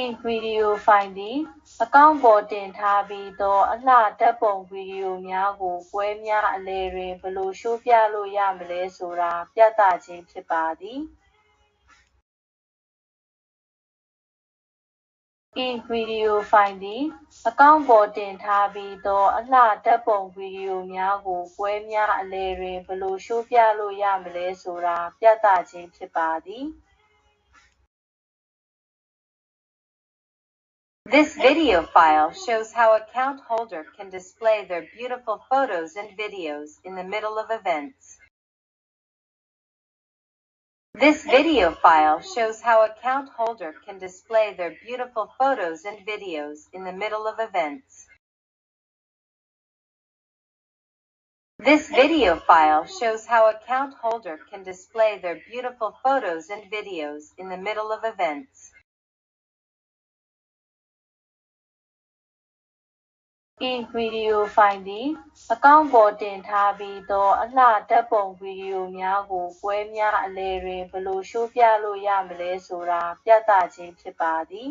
ဤဗီဒီယိုဖိုင်သည်အကောင့်ပေါ်တင်ထားပြီးသောအလှဓာတ်ပုံဗီဒီယိုများကိုပွဲများအလယ်တွင်ဘယ်လိုရှိုးပြလို့ရမလဲဆိုတာပြသခြင်းဖြစ်ပါသည်ဤဗီဒီယိုဖိုင်သည်အကောင့်ပေါ်တင်ထားပြီးသောအလှဓာတ်ပုံဗီဒီယိုများကိုပွဲများအလယ်တွင်ဘယ်လိုရှိုးပြလို့ရမလဲဆိုတာပြသခြင်းဖြစ်ပါသည် This video file shows how account holder can display their beautiful photos and videos in the middle of events. This video file shows how account holder can display their beautiful photos and videos in the middle of events. This video file shows how account holder can display their beautiful photos and videos in the middle of events. ဤဗီဒီယိုဖိုင်သည်အကောင့်ပေါ်တင်ထားပြီးသောအလှဓာတ်ပုံဗီဒီယိုများကိုပွဲများအလယ်တွင်ဘယ်လိုရှိုးပြလို့ရမလဲဆိုတာပြသခြင်းဖြစ်ပါသည်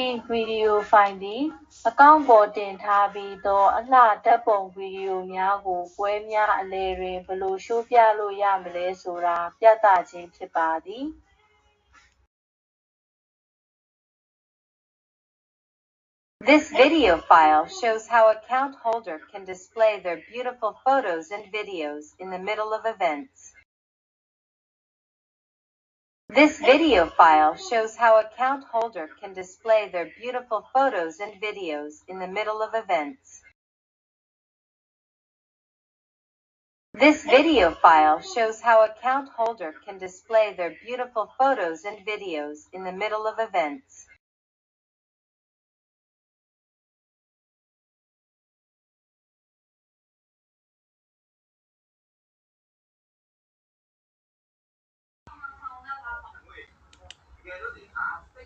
ဤဗီဒီယိုဖိုင်သည်အကောင့်ပေါ်တင်ထားပြီးသောအလှဓာတ်ပုံဗီဒီယိုများကိုပွဲများအလယ်တွင်ဘယ်လိုရှိုးပြလို့ရမလဲဆိုတာပြသခြင်းဖြစ်ပါသည် This video file shows how account holder can display their beautiful photos and videos in the middle of events. This video file shows how account holder can display their beautiful photos and videos in the middle of events. This video file shows how account holder can display their beautiful photos and videos in the middle of events.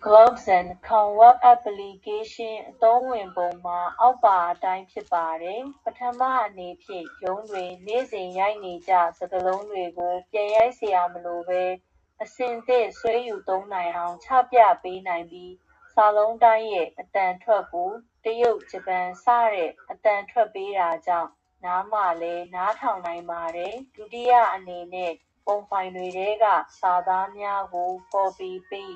'Globes and Com Web Application' အသုံးဝင်ပုံမှာအောက်ပါအတိုင်းဖြစ်ပါတယ်။ပထမအနေဖြင့်ရုံးတွင်နေ့စဉ်ရိုက်နေကျစကားလုံးတွေကိုပြန်ရိုက်စရာမလိုဘဲအဆင့်သင့်ဆွဲယူသုံးနိုင်အောင်ချပြပေးနိုင်ပြီးစာလုံးတိုင်းရဲ့အသံထွက်ကိုတရုတ်၊ဂျပန်စတဲ့အသံထွက်ပေးတာကြောင့်နားမှာလည်းနားထောင်နိုင်ပါတယ်။ဒုတိယအနေနဲ့ပုံဖိုင်တွေထဲကစာသားများကိုကော်ပီပေး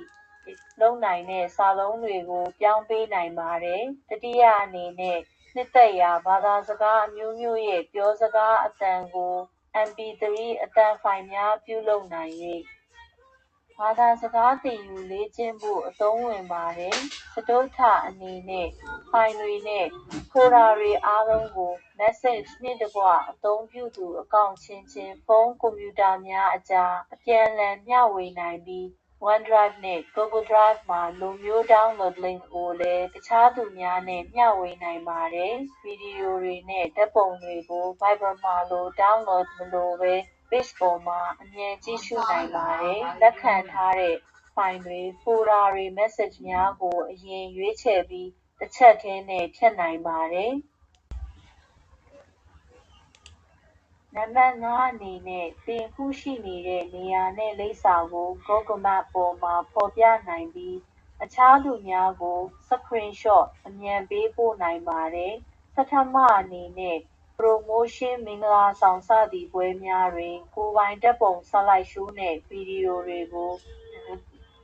လုပ်နိုင်တဲ့စာလုံးတွေကိုပြောင်းပေးနိုင်ပါတယ်။တတိယအနေနဲ့နှစ်သက်ရာဘာသာစကားအမျိုးမျိုးရဲ့ပြောစကားအသံကို MP3 အသံဖိုင်များပြုလုပ်နိုင်၍ဘာသာစကားသင်ယူလေ့ကျင့်ဖို့အသုံးဝင်ပါတယ်။စတုတ္ထအနေနဲ့ဖိုင်တွေနဲ့ဖိုဒါတွေအားလုံးကို Message နှင့်တကွအသုံးပြုသူအကောင့်ချင်းချင်းဖုန်းကွန်ပျူတာများအကြားအပြန်အလှန်မျှဝေနိုင်ပြီး OneDrive နဲ့ Google Drive မှာလိုမျိုး Download Link ကိုလည်းတခြားသူများနဲ့မျှဝေနိုင်ပါတယ်။ဗီဒီယိုတွေနဲ့ဓာတ်ပုံတွေကို Viber မှာလို Download မလိုဘဲ Page ပေါ်မှာအမြန်ကြည့်ရှုနိုင်ပါတယ်။လက်ခံထားတဲ့ဖိုင်တွေ၊ဖိုဒါတွေ၊ Message များကိုအရင်ရွေးချယ်ပြီးတစ်ချက်တည်းနဲ့ဖြတ်နိုင်ပါတယ်။နံပါတ် 5 အနေနဲ့သင်အခုရှိနေတဲ့နေရာနဲ့လိပ်စာကို Google Map ပေါ်မှာဖော်ပြနိုင်ပြီးအခြားသူများကို Screenshot အမြန်ပေးပို့နိုင်ပါတယ်။ဆဌမအနေနဲ့ပရိုမိုးရှင်းမင်္ဂလာဆောင်စသည်ပွဲများတွင်ကိုယ်ပိုင်ဓာတ်ပုံဆလိုက်ရှိုးနှင့်ဗီဒီယိုတွေကို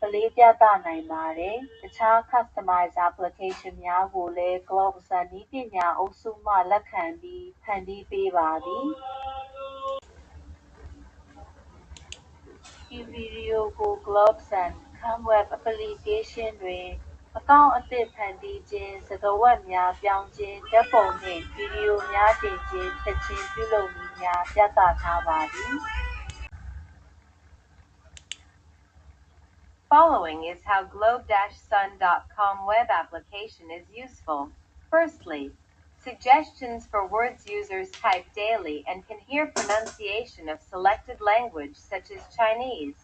ပလေးပြသနိုင်ပါတယ်။တခြား Customize Application များကိုလည်း Globes နည်းပညာအုပ်စုမှလက်ခံပြီးဖန်တီးပေးပါသည်။ဤဗီဒီယိုကို Globes and Com Web Application တွင်အကောင့်အသစ်ဖန်တီးခြင်း၊စကားဝိုက်များပြောင်းခြင်း၊ဓာတ်ပုံနှင့်ဗီဒီယိုများတင်ခြင်း၊ဖြတ်ခြင်းပြုလုပ်နည်းများပြသထားပါသည်။ Following is how Globe-Sun.com web application is useful. Firstly, suggestions for words users type daily and can hear pronunciation of selected language such as Chinese,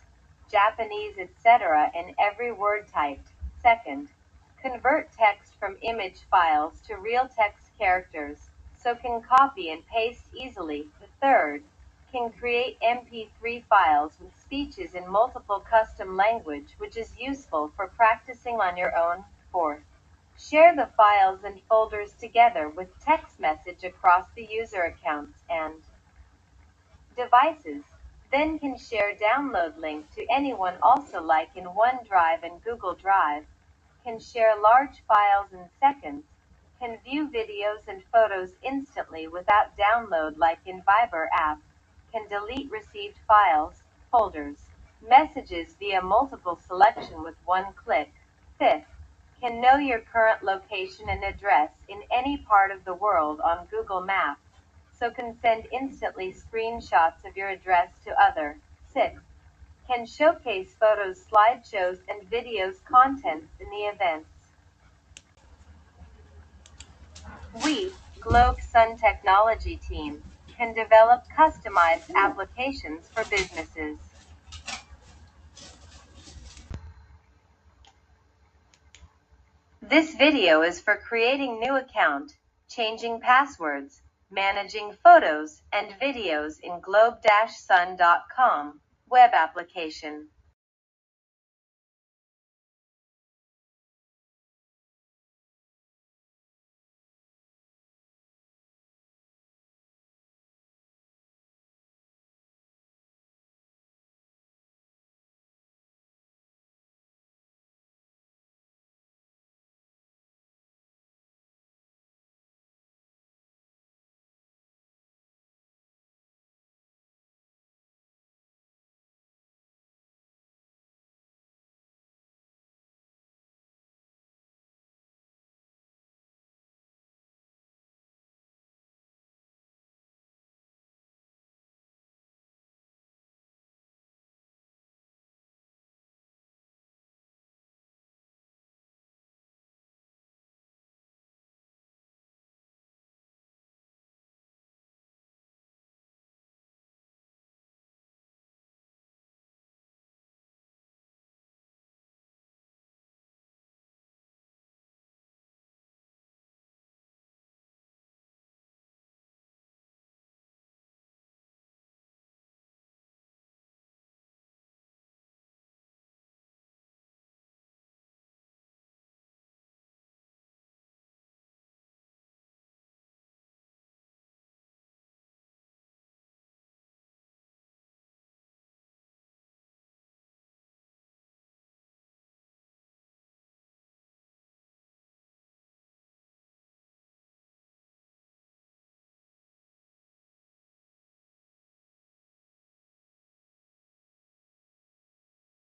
Japanese, etc. in every word typed. Second, convert text from image files to real text characters, so can copy and paste easily. The third, can create MP3 files with speeches in multiple custom language, which is useful for practicing on your own. 4. Share the files and folders together with text message across the user accounts and devices. Then can share download link to anyone, also like in OneDrive and Google Drive. Can share large files in seconds. Can view videos and photos instantly without download like in Viber app. Can delete received files, folders, messages via multiple selection with one click. 5th, can know your current location and address in any part of the world on Google Maps, so can send instantly screenshots of your address to other. 6th, can showcase photos, slideshows, and videos contents in the events. We, Globe Sun Technology team, can develop customized applications for businesses. This video is for creating new account, changing passwords, managing photos and videos in globe-sun.com web application.